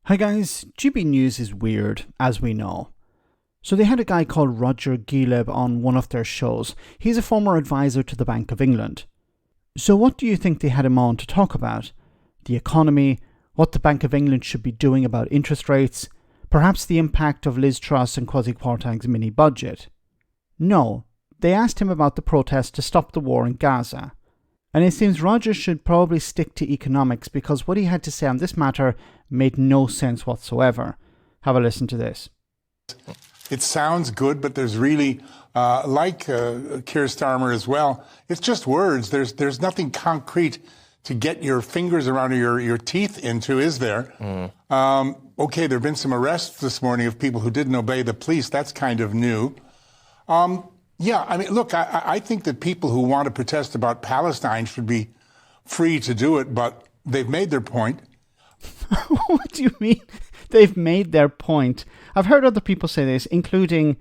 Hi guys, GB News is weird, as we know. So they had a guy called Roger Gewolb on one of their shows. He's a former advisor to the Bank of England. So what do you think they had him on to talk about? The economy, what the Bank of England should be doing about interest rates, perhaps the impact of Liz Truss and Kwasi Kwarteng's mini budget? No, they asked him about the protest to stop the war in Gaza. And it seems Roger should probably stick to economics because what he had to say on this matter made no sense whatsoever. Have a listen to this. It sounds good, but there's really, like Keir Starmer as well, it's just words. There's nothing concrete to get your fingers around or your teeth into, is there? Okay, there have been some arrests this morning of people who didn't obey the police. That's kind of new. Yeah, I mean, look, I think that people who want to protest about Palestine should be free to do it, but they've made their point. What do you mean? They've made their point. I've heard other people say this, including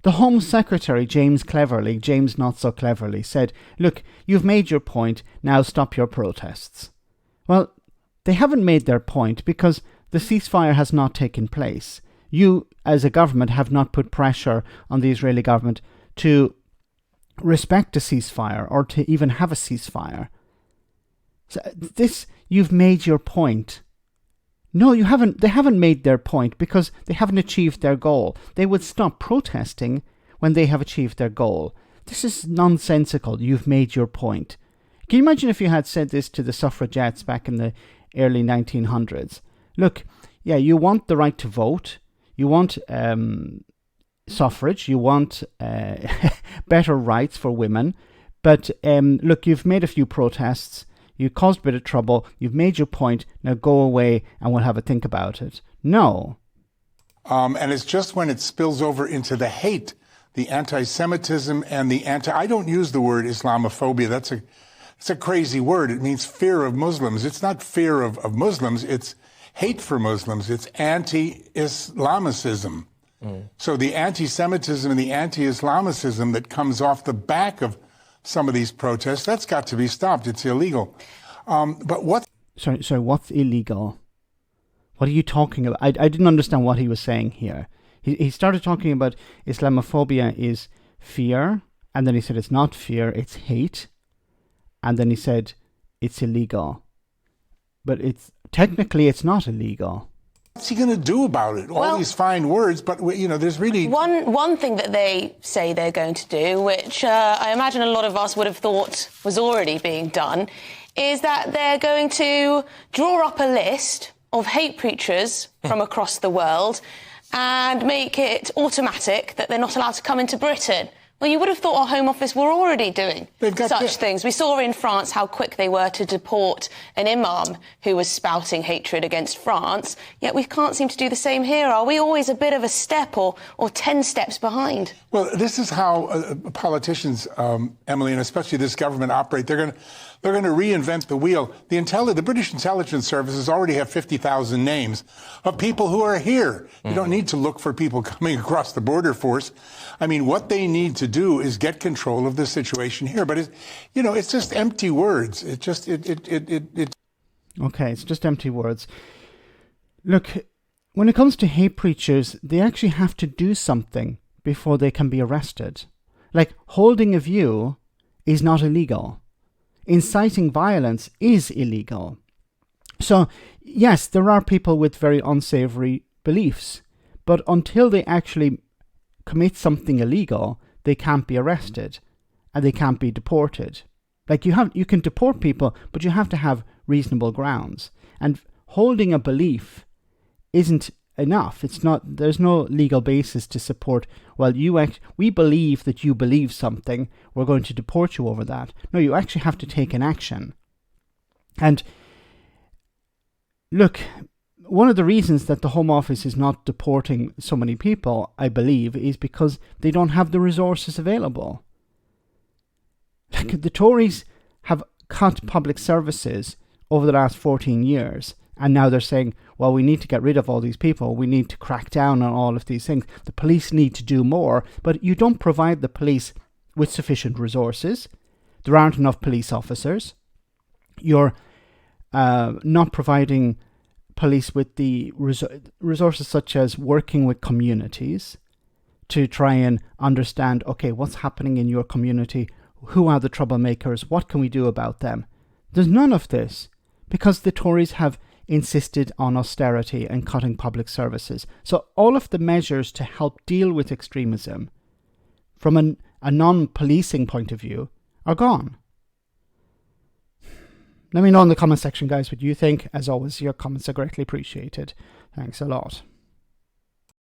the Home Secretary, James Not So Cleverly, said, look, you've made your point, now stop your protests. Well, they haven't made their point because the ceasefire has not taken place. You, as a government, have not put pressure on the Israeli government to respect a ceasefire or to even have a ceasefire. So you've made your point. No, you haven't. They haven't made their point because they haven't achieved their goal. They would stop protesting when they have achieved their goal. This is nonsensical. You've made your point. Can you imagine if you had said this to the suffragettes back in the early 1900s? Look, yeah, you want the right to vote. You want suffrage, you want better rights for women, but look, you've made a few protests, you caused a bit of trouble, you've made your point, now go away and we'll have a think about it. No. And it's just when it spills over into the hate, the anti-Semitism and I don't use the word Islamophobia, it's a crazy word, it means fear of Muslims. It's not fear of Muslims, it's hate for Muslims, it's anti-Islamicism. So the anti-Semitism and the anti-Islamicism that comes off the back of some of these protests, that's got to be stopped. It's illegal. But what? Sorry, what's illegal? What are you talking about? I didn't understand what he was saying here. He started talking about Islamophobia is fear, and then he said it's not fear, it's hate, and then he said it's illegal. But technically it's not illegal. What's he going to do about it? All these fine words, but, there's really... One thing that they say they're going to do, which I imagine a lot of us would have thought was already being done, is that they're going to draw up a list of hate preachers from across the world and make it automatic that they're not allowed to come into Britain. Well, you would have thought our Home Office were already doing such things. We saw in France how quick they were to deport an imam who was spouting hatred against France, yet we can't seem to do the same here. Are we always a bit of a step or 10 steps behind? Well, this is how politicians, Emily, and especially this government operate. They're going to reinvent the wheel. The British intelligence services already have 50,000 names of people who are here. You don't need to look for people coming across the border force. I mean, what they need to do is get control of the situation here. But it's just empty words. Okay, it's just empty words. Look, when it comes to hate preachers, they actually have to do something before they can be arrested. Like, holding a view is not illegal. Inciting violence is illegal. So, yes, there are people with very unsavory beliefs, but until they actually commit something illegal, they can't be arrested and they can't be deported. Like, you can deport people, but you have to have reasonable grounds. And holding a belief isn't enough. There's no legal basis to support, well, we believe that you believe something, we're going to deport you over that. No, you actually have to take an action. And look, one of the reasons that the Home Office is not deporting so many people, I believe, is because they don't have the resources available. Like, the Tories have cut public services over the last 14 years. And now they're saying, well, we need to get rid of all these people. We need to crack down on all of these things. The police need to do more. But you don't provide the police with sufficient resources. There aren't enough police officers. You're not providing police with the resources such as working with communities to try and understand, okay, what's happening in your community? Who are the troublemakers? What can we do about them? There's none of this because the Tories have insisted on austerity and cutting public services. So all of the measures to help deal with extremism from a non-policing point of view are gone. Let me know in the comment section, guys, what you think. As always, your comments are greatly appreciated. Thanks a lot.